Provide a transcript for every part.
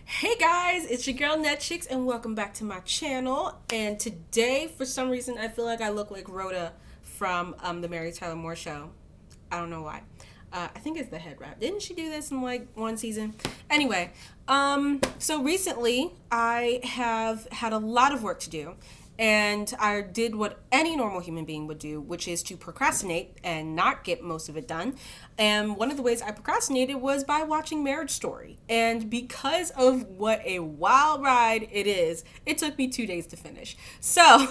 Hey guys, it's your girl Netchicks and welcome back to my channel. And today, for some reason, I feel like I look like Rhoda from the Mary Tyler Moore Show. I don't know why. I think it's the head wrap. Didn't she do this in like one season? Anyway, so recently I have had a lot of work to do, and I did what any normal human being would do, which is to procrastinate and not get most of it done. And one of the ways I procrastinated was by watching Marriage Story. And because of what a wild ride it is, it took me 2 days to finish. So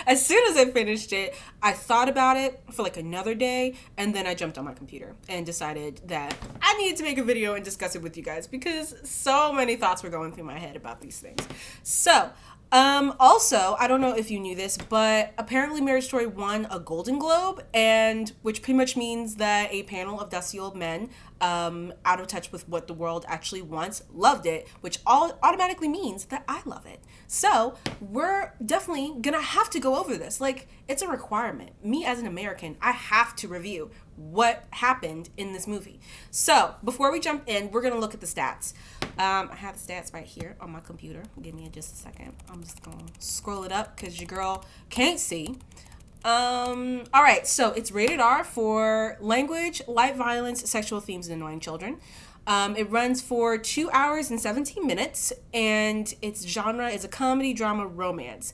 as soon as I finished it, I thought about it for like another day, and then I jumped on my computer and decided that I needed to make a video and discuss it with you guys because so many thoughts were going through my head about these things. So, also, I don't know if you knew this, but apparently Marriage Story won a Golden Globe, and which pretty much means that a panel of dusty old men, out of touch with what the world actually wants, loved it, which all automatically means that I love it. So we're definitely gonna have to go over this. Like, it's a requirement. Me as an American, I have to review what happened in this movie. So before we jump in, we're gonna look at the stats. I have the stats right here on my computer. Give me just a second. I'm just gonna scroll it up because your girl can't see. All right, so it's rated R for language, light violence, sexual themes, and annoying children. It runs for 2 hours and 17 minutes, and its genre is a comedy, drama, romance.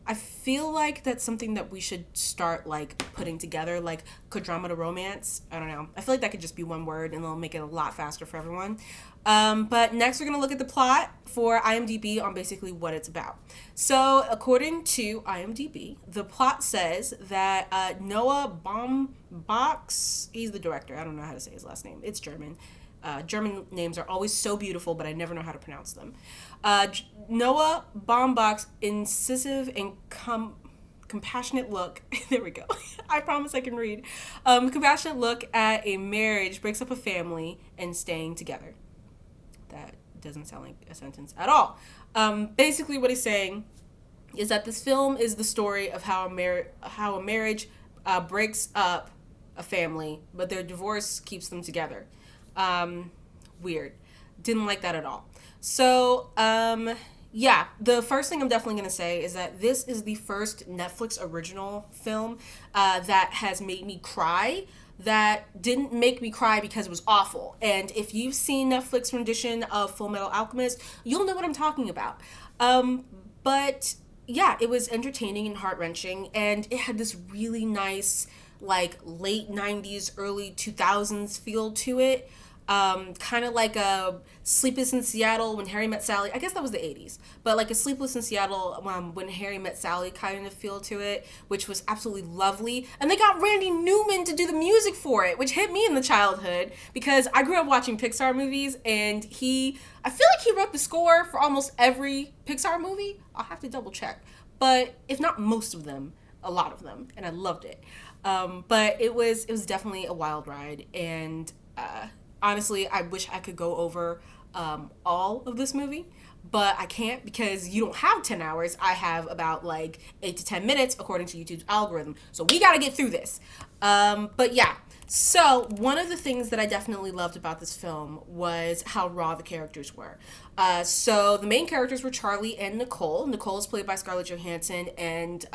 I feel like that's something that we should start like putting together, like drama to romance. I don't know. I feel like that could just be one word, and it'll make it a lot faster for everyone. But next, we're gonna look at the plot for IMDb on basically what it's about. So, according to IMDb, the plot says that Noah Baumbach's, he's the director. I don't know how to say his last name. It's German. German names are always so beautiful, but I never know how to pronounce them. Noah Baumbach's incisive and compassionate look. There we go. I promise I can read. Compassionate look at a marriage breaks up a family and staying together. That doesn't sound like a sentence at all. Basically, what he's saying is that this film is the story of how a marriage breaks up a family, but their divorce keeps them together. Weird. Didn't like that at all. So, yeah, the first thing I'm definitely going to say is that this is the first Netflix original film that has made me cry, that didn't make me cry because it was awful. And if you've seen Netflix rendition of Full Metal Alchemist, you'll know what I'm talking about. But yeah, it was entertaining and heart-wrenching, and it had this really nice, like, late 90s, early 2000s feel to it. Kind of like a Sleepless in Seattle when Harry met Sally. I guess that was the 80s, but like a Sleepless in Seattle when Harry met Sally kind of feel to it, which was absolutely lovely. And they got Randy Newman to do the music for it, which hit me in the childhood because I grew up watching Pixar movies, and I feel like he wrote the score for almost every Pixar movie. I'll have to double check, but if not most of them, a lot of them, and I loved it. But it was definitely a wild ride, and honestly, I wish I could go over all of this movie, but I can't because you don't have 10 hours. I have about like 8 to 10 minutes according to YouTube's algorithm. So we got to get through this. But yeah, so one of the things that I definitely loved about this film was how raw the characters were. So the main characters were Charlie and Nicole. Nicole is played by Scarlette Johansson, and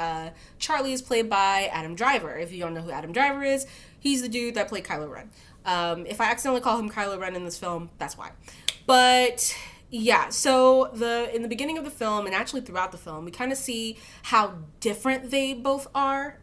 Charlie is played by Adam Driver. If you don't know who Adam Driver is, he's the dude that played Kylo Ren. If I accidentally call him Kylo Ren in this film, that's why. But yeah, so in the beginning of the film, and actually throughout the film, we kind of see how different they both are.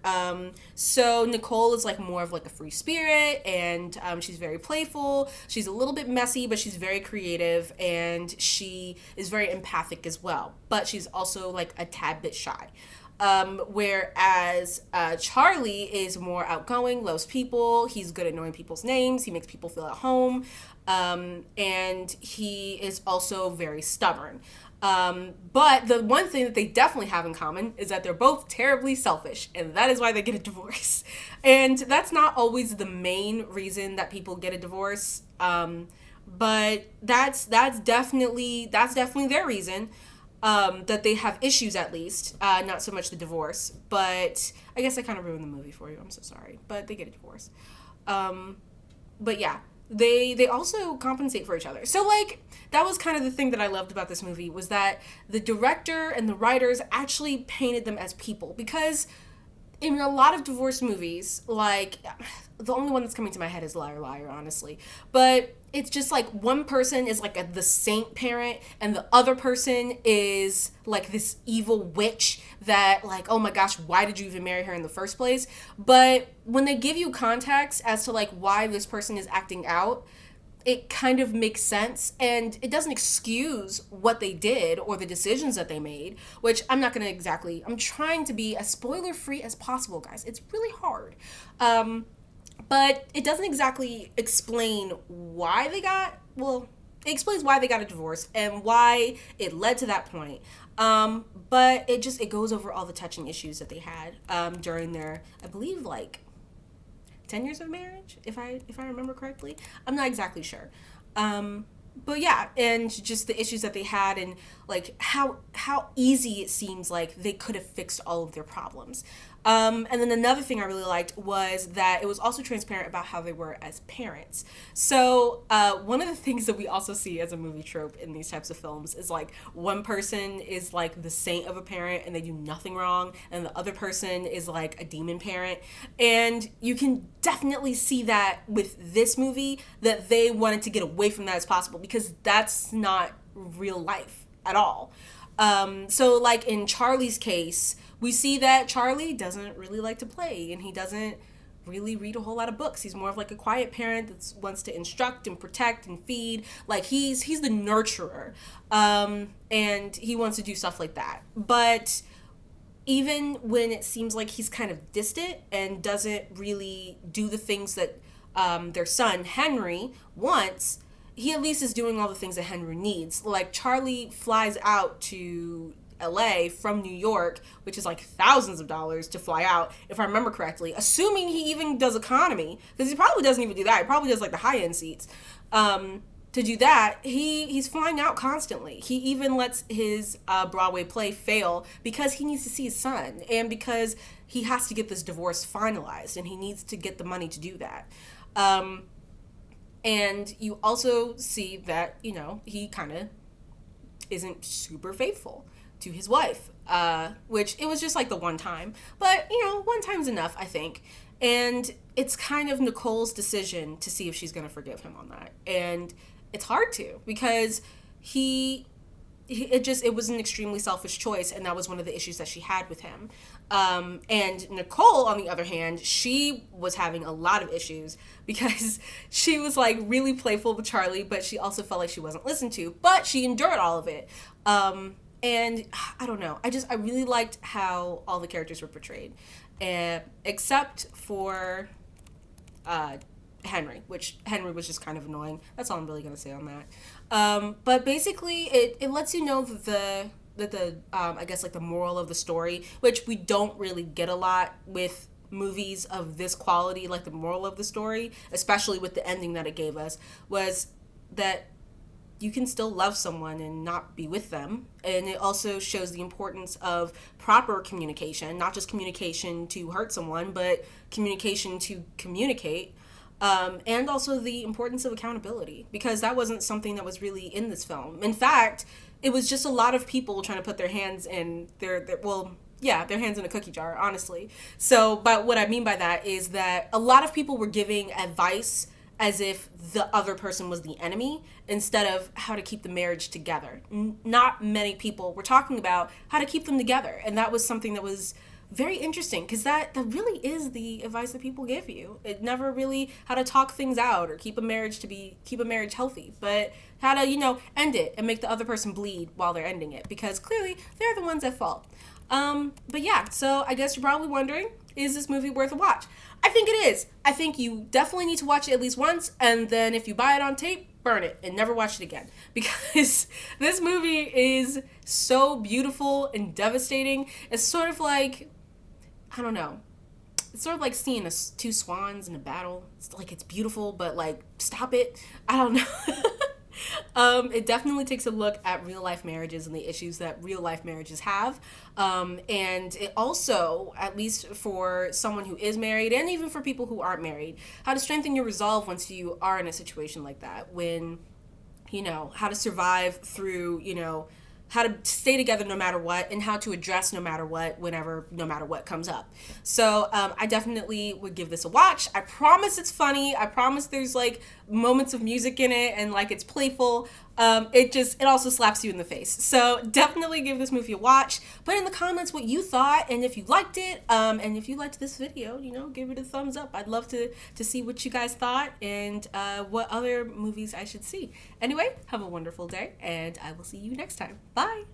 So Nicole is like more of like a free spirit, and she's very playful. She's a little bit messy, but she's very creative, and she is very empathic as well. But she's also like a tad bit shy. Whereas Charlie is more outgoing, loves people, he's good at knowing people's names, he makes people feel at home, and he is also very stubborn. But the one thing that they definitely have in common is that they're both terribly selfish, and that is why they get a divorce. And that's not always the main reason that people get a divorce, but that's definitely their reason. That they have issues, at least, not so much the divorce, but I guess I kind of ruined the movie for you. I'm so sorry, but they get a divorce. But yeah, they also compensate for each other. So like that was kind of the thing that I loved about this movie, was that the director and the writers actually painted them as people. Because in a lot of divorce movies, like the only one that's coming to my head is Liar Liar, honestly, but it's just like one person is like the saint parent and the other person is like this evil witch that, like, oh my gosh, why did you even marry her in the first place? But when they give you context as to like why this person is acting out, it kind of makes sense, and it doesn't excuse what they did or the decisions that they made, which I'm not going to exactly, I'm trying to be as spoiler free as possible, guys. It's really hard. But it doesn't exactly explain why they got, well, it explains why they got a divorce and why it led to that point. But it goes over all the touching issues that they had during their, I believe, like 10 years of marriage, if I remember correctly. I'm not exactly sure. But yeah, and just the issues that they had, and like how easy it seems like they could have fixed all of their problems. And then another thing I really liked was that it was also transparent about how they were as parents. So one of the things that we also see as a movie trope in these types of films is like one person is like the saint of a parent and they do nothing wrong, and the other person is like a demon parent. And you can definitely see that with this movie, that they wanted to get away from that as possible, because that's not real life at all. So like in Charlie's case, we see that Charlie doesn't really like to play, and he doesn't really read a whole lot of books. He's more of like a quiet parent that wants to instruct and protect and feed. Like he's the nurturer, and he wants to do stuff like that. But even when it seems like he's kind of distant and doesn't really do the things that their son Henry wants, he at least is doing all the things that Henry needs. Like Charlie flies out to LA from New York, which is like thousands of dollars to fly out, if I remember correctly, assuming he even does economy, because he probably doesn't even do that. He probably does like the high-end seats. To do that, he's flying out constantly. He even lets his Broadway play fail because he needs to see his son, and because he has to get this divorce finalized, and he needs to get the money to do that. And you also see that, you know, he kind of isn't super faithful to his wife, which it was just like the one time. But, you know, one time's enough, I think. And it's kind of Nicole's decision to see if she's going to forgive him on that. And it's hard to, because it was an extremely selfish choice, and that was one of the issues that she had with him. And Nicole, on the other hand, she was having a lot of issues because she was like really playful with Charlie, but she also felt like she wasn't listened to, but she endured all of it. And I don't know, I really liked how all the characters were portrayed, except for Henry, which Henry was just kind of annoying. That's all I'm really gonna say on that. But basically, it lets you know that the I guess like the moral of the story, which we don't really get a lot with movies of this quality. Like the moral of the story, especially with the ending that it gave us, was that you can still love someone and not be with them. And it also shows the importance of proper communication, not just communication to hurt someone, but communication to communicate. And also the importance of accountability, because that wasn't something that was really in this film. In fact, it was just a lot of people trying to put their hands in their hands in a cookie jar, honestly. So, but what I mean by that is that a lot of people were giving advice as if the other person was the enemy, instead of how to keep the marriage together. Not many people were talking about how to keep them together. And that was something that was very interesting, because that really is the advice that people give you. It never really how to talk things out or keep a marriage healthy, but how to, you know, end it and make the other person bleed while they're ending it, because clearly they're the ones at fault. But yeah, so I guess you're probably wondering, is this movie worth a watch? I think it is. I think you definitely need to watch it at least once, and then if you buy it on tape, burn it and never watch it again, because this movie is so beautiful and devastating. It's sort of like, I don't know, it's sort of like seeing two swans in a battle. It's like, it's beautiful, but like, stop it. I don't know. It definitely takes a look at real life marriages and the issues that real life marriages have. And it also, at least for someone who is married and even for people who aren't married, how to strengthen your resolve once you are in a situation like that. When, how to survive through, how to stay together no matter what, and how to address no matter what, no matter what comes up. So I definitely would give this a watch. I promise it's funny. I promise there's like moments of music in it and like it's playful. It also slaps you in the face. So definitely give this movie a watch. Put in the comments what you thought and if you liked it. And if you liked this video, give it a thumbs up. I'd love to see what you guys thought and what other movies I should see. Anyway, have a wonderful day and I will see you next time. Bye.